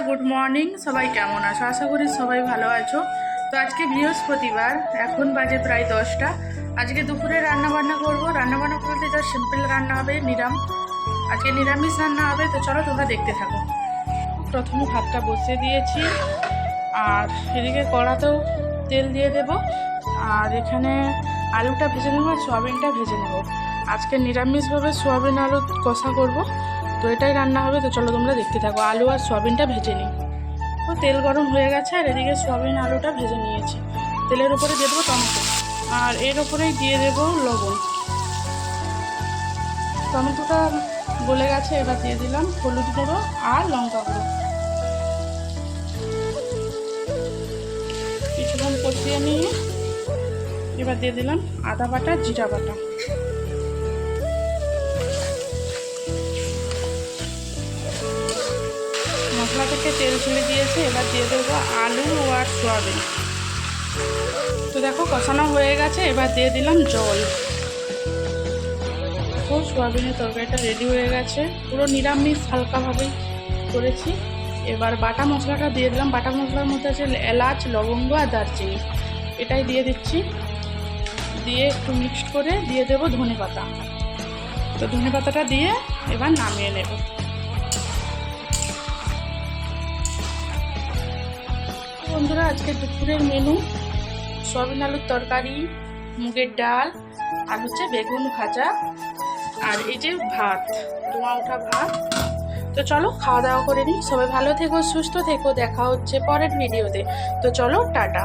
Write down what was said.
Good morning. সবাই কেমন আছো? আশা করি সবাই ভালো আছো। তো আজকে বৃহস্পতিবার, এখন বাজে প্রায় 10টা। আজকে দুপুরে রান্নাবান্না করবো। রান্নাবান্না বলতে যা সিম্পল রান্না হবে, আজকে নিরামিষ রান্না হবে। তো চলো তোমরা দেখতে থাকো। প্রথমে ভাতটা বসিয়ে দিয়েছি, আর এদিকে কড়াতেও তেল দিয়ে দেব। আর এখানে আলুটা ভেজে নেবো আর সোয়াবিনটা ভেজে নেবো। আজকে নিরামিষভাবে সোয়াবিন আলু কষা করব। তো এটাই রান্না হবে। তো চলো তোমরা দেখতে থাকো। আলু আর সোয়াবিনটা ভেজে নিই। তো তেল গরম হয়ে গেছে, আর এদিকে সোয়াবিন আলুটা ভেজে নিয়েছি। তেলের উপরে দিয়ে দেবো টমেটো, আর এর উপরেই দিয়ে দেবো লবণ। টমেটোটা গলে গেছে, এবার দিয়ে দিলাম হলুদ গুঁড়ো আর লঙ্কা গুঁড়ো। কিছুক্ষণ কষিয়ে নিয়ে এবার দিয়ে দিলাম আদা বাটা, জিরা বাটা। মশলা থেকে তেল ছেড়ে দিয়েছে, এবার দিয়ে দেবো আলু আর সোয়াবিন। তো দেখো কষানো হয়ে গেছে, এবার দিয়ে দিলাম জল। দেখো সোয়াবিনের তরকারিটা রেডি হয়ে গেছে। পুরো নিরামিষ হালকাভাবেই করেছি। এবার বাটা মশলাটা দিয়ে দিলাম। বাটা মশলার মধ্যে আছে এলাচ, লবঙ্গ আর দারচিনি। এটাই দিয়ে দিচ্ছি। দিয়ে একটু মিক্সড করে দিয়ে দেবো ধনে পাতা। তো ধনে পাতাটা দিয়ে এবার নামিয়ে নেব। বন্ধুরা, আজকে দুপুরের মেনু সয়াবিন আলুর তরকারি, মুগের ডাল, আর হচ্ছে বেগুন ভাজা, আর এই যে ভাত, ধোঁয়া ওঠা ভাত। তো চলো খাওয়া দাওয়া করে নিই। সবাই ভালো থেকো, সুস্থ থেকো। দেখা হচ্ছে পরের ভিডিওতে। তো চলো, টাটা।